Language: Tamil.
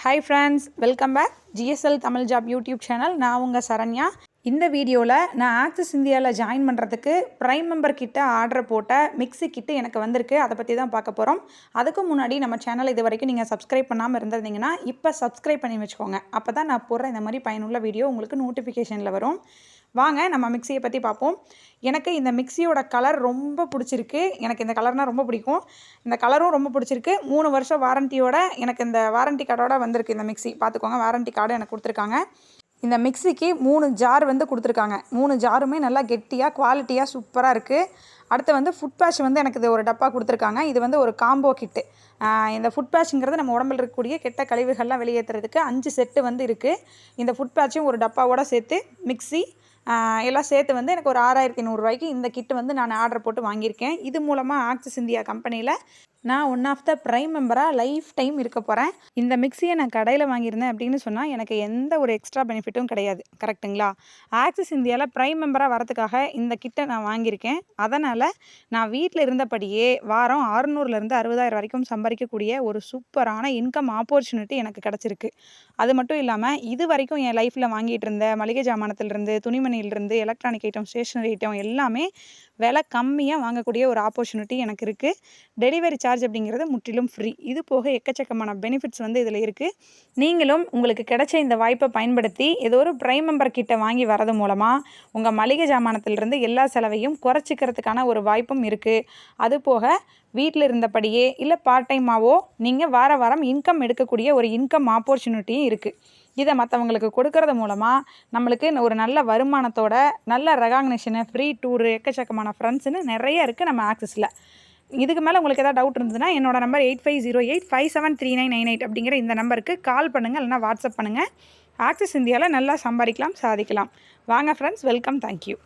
Hi friends, welcome back GSL Tamil Job YouTube channel. நான் உங்க சரண்யா. இந்த வீடியோவில் நான் ஆக்சிஸ் இந்தியாவில் ஜாயின் பண்ணுறதுக்கு ப்ரைம் மெம்பர் கிட்ட ஆர்டர் போட்ட மிக்ஸி கிட்டு எனக்கு வந்திருக்கு. அதை பற்றி தான் பார்க்க போகிறோம். அதுக்கு முன்னாடி நம்ம சேனல் இது வரைக்கும் நீங்கள் சப்ஸ்கிரைப் பண்ணாமல் இருந்திருந்தீங்கன்னா இப்போ சப்ஸ்கிரைப் பண்ணி வச்சுக்கோங்க. அப்போ தான் நான் போடுற இந்த மாதிரி பயனுள்ள வீடியோ உங்களுக்கு நோட்டிஃபிகேஷனில் வரும். வாங்க நம்ம மிக்ஸியை பற்றி பார்ப்போம். எனக்கு இந்த மிக்ஸியோட கலர் ரொம்ப பிடிச்சிருக்கு. எனக்கு இந்த கலர்னால் ரொம்ப பிடிக்கும். இந்த கலரும் ரொம்ப பிடிச்சிருக்கு. 3 வருஷம் வாரண்டியோட எனக்கு இந்த வாரண்டி கார்டோட வந்திருக்கு. இந்த மிக்ஸி பார்த்துக்கோங்க, வாரண்டி கார்டு எனக்கு கொடுத்துருக்காங்க. இந்த மிக்ஸிக்கு 3 ஜார் கொடுத்துருக்காங்க. 3 ஜாருமே நல்லா கெட்டியாக குவாலிட்டியாக சூப்பராக இருக்குது. அடுத்து ஃபுட் பேட்ச் எனக்கு இது ஒரு டப்பா கொடுத்துருக்காங்க. இது ஒரு காம்போ கிட்டு. இந்த ஃபுட் பேட்ச்ங்கிறது நம்ம உடம்பில் இருக்கக்கூடிய கெட்ட கழிவுகள்லாம் வெளியேற்றுறதுக்கு 5 செட்டு இருக்குது. இந்த ஃபுட் பேட்சும் ஒரு டப்பாவோட சேர்த்து மிக்ஸி எல்லாம் சேர்த்து எனக்கு ஒரு 6100 ரூபாய்க்கு இந்த கிட்டு நான் ஆர்டர் போட்டு வாங்கியிருக்கேன். இது மூலமாக ஆக்சிஸ் இந்தியா கம்பெனியில் நான் ஒன் ஆஃப் த ப்ரைம் மெம்பராக லைஃப் டைம் இருக்க போகிறேன். இந்த மிக்ஸியை நான் கடையில் வாங்கியிருந்தேன் அப்படின்னு சொன்னால் எனக்கு எந்த ஒரு எக்ஸ்ட்ரா பெனிஃபிட்டும் கிடையாது. கரெக்டுங்களா? ஆக்சிஸ் இந்தியாவில் ப்ரைம் மெம்பராக வரதுக்காக இந்த கிட்டை நான் வாங்கியிருக்கேன். அதனால் நான் வீட்டில் இருந்தபடியே வாரம் 600லேருந்து 60,000 வரைக்கும் சம்பாதிக்கக்கூடிய ஒரு சூப்பரான இன்கம் ஆப்பர்ச்சுனிட்டி எனக்கு கிடச்சிருக்கு. அது மட்டும் இல்லாமல் இது வரைக்கும் என் லைஃப்பில் வாங்கிட்டு இருந்த மளிகை ஜாமானத்திலிருந்து, துணிமணியிலிருந்து, எலக்ட்ரானிக் ஐட்டம், ஸ்டேஷ்னரி ஐட்டம் எல்லாமே விலை கம்மியாக வாங்கக்கூடிய ஒரு ஆப்பர்ச்சுனிட்டி எனக்கு இருக்குது. டெலிவரி சார்ஜ் அப்படிங்கிறது முற்றிலும் ஃப்ரீ. இது போக எக்கச்சக்கமான பெனிஃபிட்ஸ் இதில் இருக்குது. நீங்களும் உங்களுக்கு கிடைச்ச இந்த வாய்ப்பை பயன்படுத்தி ஏதோ ஒரு ப்ரைம் மெம்பர் கிட்ட வாங்கி வரது மூலமாக உங்கள் மளிகை ஜாமானத்திலிருந்து எல்லா செலவையும் குறைச்சிக்கிறதுக்கான ஒரு வாய்ப்பும் இருக்குது. அது போக வீட்டில் இருந்தபடியே இல்லை பார்ட் டைமாவோ நீங்கள் வாரம் இன்கம் எடுக்கக்கூடிய ஒரு இன்கம் ஆப்பர்ச்சுனிட்டியும் இருக்குது. இதை மற்றவங்களுக்கு கொடுக்கறது மூலமாக நம்மளுக்கு ஒரு நல்ல வருமானத்தோட நல்ல ரெகாக்னேஷனு, ஃப்ரீ டூரு, எக்கச்சக்கமான ஃப்ரெண்ட்ஸுன்னு நிறைய இருக்குது நம்ம ஆக்சிஸில். இதுக்கு மேலே உங்களுக்கு எதாவது டவுட் இருந்ததுன்னா என்னோட நம்பர் 8508573998 அப்படிங்கிற இந்த நம்பருக்கு கால் பண்ணுங்கள், இல்லைனா வாட்ஸ்அப் பண்ணுங்கள். ஆக்சிஸ் இந்தியாவில் நல்லா சம்பாதிக்கலாம், சாதிக்கலாம். வாங்க ஃப்ரெண்ட்ஸ், வெல்கம், தேங்க்யூ.